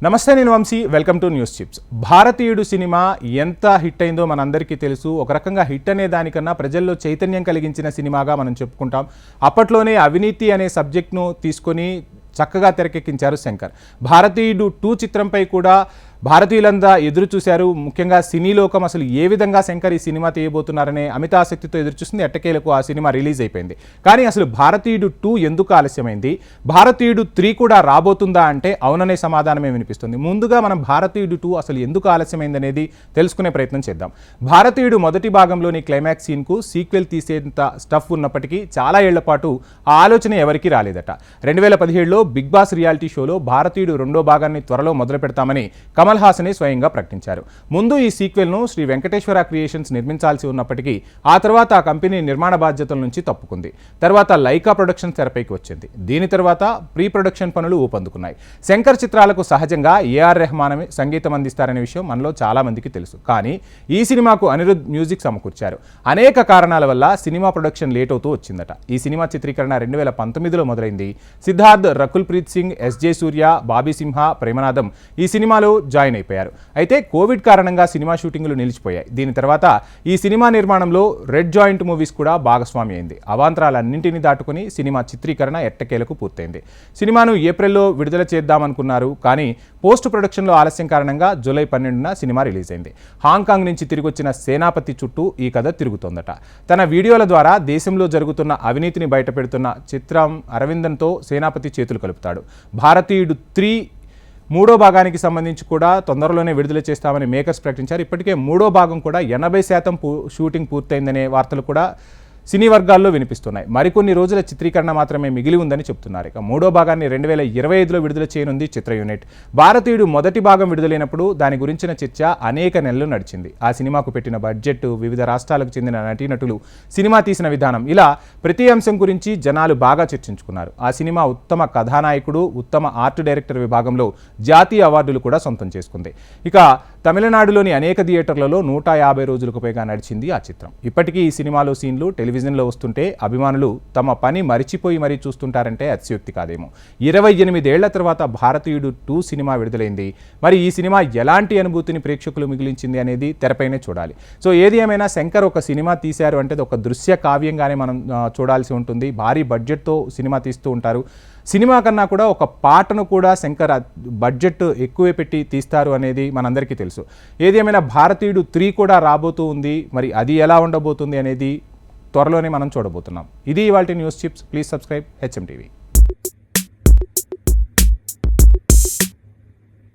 నమస్తే, నేను Vamshi. Welcome to news chips. Bharateeyudu cinema ఎంత హిట్ అయిందో మనందరికీ తెలుసు. ఒక రకంగా హిట్ అనే దానికన్నా ప్రజల్లో చైతన్యం కలిగించిన సినిమాగా మనం చెప్పుకుంటాం. అప్పట్లోనే అవినీతి అనే సబ్జెక్ట్ను తీసుకొని చక్కగా తెరకెక్కించారు శంకర్. భారతీయుడు 2 చిత్రంపై కూడా భారతీయులంతా ఎదురు చూశారు. ముఖ్యంగా సినీ లోకం అసలు ఏ విధంగా శంకర్ ఈ సినిమా తీయబోతున్నారనే అమిత ఆసక్తితో ఎదురుచూస్తుంది. ఎట్టకేలకు ఆ సినిమా రిలీజ్ అయిపోయింది. కానీ అసలు భారతీయుడు 2 ఎందుకు ఆలస్యమైంది, భారతీయుడు 3 కూడా రాబోతుందా అంటే అవుననే సమాధానమే వినిపిస్తుంది. ముందుగా మనం భారతీయుడు 2 అసలు ఎందుకు ఆలస్యమైంది అనేది తెలుసుకునే ప్రయత్నం చేద్దాం. భారతీయుడు మొదటి భాగంలోని క్లైమాక్స్ సీన్కు సీక్వెల్ తీసేంత స్టఫ్ ఉన్నప్పటికీ చాలా ఏళ్ల పాటు ఆ ఆలోచన ఎవరికీ రాలేదట. 2017లో బిగ్ బాస్ రియాలిటీ షోలో భారతీయుడు 2వ భాగాన్ని త్వరలో మొదలు పెడతామని కమల్ హాసనే స్వయంగా ప్రకటించారు. ముందు ఈ సీక్వెల్ను శ్రీ వెంకటేశ్వర క్రియేషన్స్ నిర్మించాల్సి ఉన్నప్పటికీ ఆ తర్వాత ఆ కంపెనీ నిర్మాణ బాధ్యతల నుంచి తప్పుకుంది. తర్వాత లైకా ప్రొడక్షన్ తెరపైకి వచ్చింది. దీని తర్వాత ప్రీ ప్రొడక్షన్ పనులు ఊపందుకున్నాయి. శంకర్ చిత్రాలకు సహజంగా ఏఆర్ రెహమాన్ సంగీతం అందిస్తారనే విషయం మనలో చాలా మందికి తెలుసు. కానీ ఈ సినిమాకు అనిరుద్ మ్యూజిక్ సమకూర్చారు. అనేక కారణాల వల్ల సినిమా ప్రొడక్షన్ లేట్ అవుతూ వచ్చిందట. ఈ సినిమా చిత్రీకరణ 2019లో మొదలైంది. సిద్ధార్థ్, రకుల్ ప్రీత్ సింగ్, ఎస్జే సూర్య, బాబీ సింహ, ప్రేమనాథం ఈ సినిమాలో జాయిన్ అయిపోయారు. అయితే కోవిడ్ కారణంగా సినిమా షూటింగ్లు నిలిచిపోయాయి. దీని తర్వాత ఈ సినిమా నిర్మాణంలో రెడ్ జాయింట్ మూవీస్ కూడా భాగస్వామి అయింది. అవాంతరాలన్నింటినీ దాటుకుని సినిమా చిత్రీకరణ ఎట్టకేలకు పూర్తయింది. సినిమాను ఏప్రిల్లో విడుదల చేద్దామనుకున్నారు. కానీ పోస్ట్ ప్రొడక్షన్లో ఆలస్యం కారణంగా జూలై 12న సినిమా రిలీజ్ అయింది. హాంకాంగ్ నుంచి తిరిగొచ్చిన సేనాపతి చుట్టూ ఈ కథ తిరుగుతోందట. తన వీడియోల ద్వారా దేశంలో జరుగుతున్న అవినీతిని బయటపెడుతున్న చిత్రం అరవిందన్తో సేనాపతి చేతులు కలుపుతాడు. భారతీయుడు 3 3వ భాగానికి సంబంధించి కూడా తొందరలోనే విడుదల చేస్తామని మేకర్స్ ప్రకటించారు. ఇప్పటికే 3వ భాగం కూడా 80% షూటింగ్ పూర్తయిందనే వార్తలు కూడా సినీ వర్గాల్లో వినిపిస్తున్నాయి. మరికొన్ని రోజుల చిత్రీకరణ మాత్రమే మిగిలి ఉందని చెప్తున్నారు. ఇక 3వ భాగాన్ని 2025లో విడుదల చేయనుంది చిత్ర యూనిట్. భారతీయుడు మొదటి భాగం విడుదలైనప్పుడు దాని గురించిన చర్చ అనేక నెలలు నడిచింది. ఆ సినిమాకు పెట్టిన బడ్జెట్, వివిధ రాష్ట్రాలకు చెందిన నటీనటులు, సినిమా తీసిన విధానం, ఇలా ప్రతి అంశం గురించి జనాలు బాగా చర్చించుకున్నారు. ఆ సినిమా ఉత్తమ కథానాయకుడు, ఉత్తమ ఆర్ట్ డైరెక్టర్ విభాగంలో జాతీయ అవార్డులు కూడా సొంతం చేసుకుంది. ఇక తమిళనాడులోని అనేక థియేటర్లలో 150 రోజులకు పైగా నడిచింది ఆ చిత్రం. ఇప్పటికీ ఈ సినిమాలో సీన్లు టెలివిజన్లో వస్తుంటే అభిమానులు తమ పని మరిచిపోయి మరీ చూస్తుంటారంటే అతిశయోక్తి కాదేమో. 28 ఏళ్ల తర్వాత భారతీయుడు 2 సినిమా విడుదలైంది. మరి ఈ సినిమా ఎలాంటి అనుభూతిని ప్రేక్షకులు మిగిలించింది అనేది తెరపైనే చూడాలి. సో ఏది ఏమైనా శంకర్ ఒక సినిమా తీశారు అంటే ఒక దృశ్య కావ్యంగానే మనం చూడాల్సి ఉంటుంది. భారీ బడ్జెట్తో సినిమా తీస్తూ ఉంటారు. సినిమా కన్నా కూడా ఒక పాటను కూడా శంకర్ బడ్జెట్ ఎక్కువే పెట్టి తీస్తారు అనేది మనందరికీ తెలుసు. ఏది ఏమైనా భారతీయుడు 3 కూడా రాబోతూ ఉంది. మరి అది ఎలా ఉండబోతుంది అనేది త్వరలోనే మనం చూడబోతున్నాం. ఇది ఇవాల్టి news chips. Please subscribe HM TV.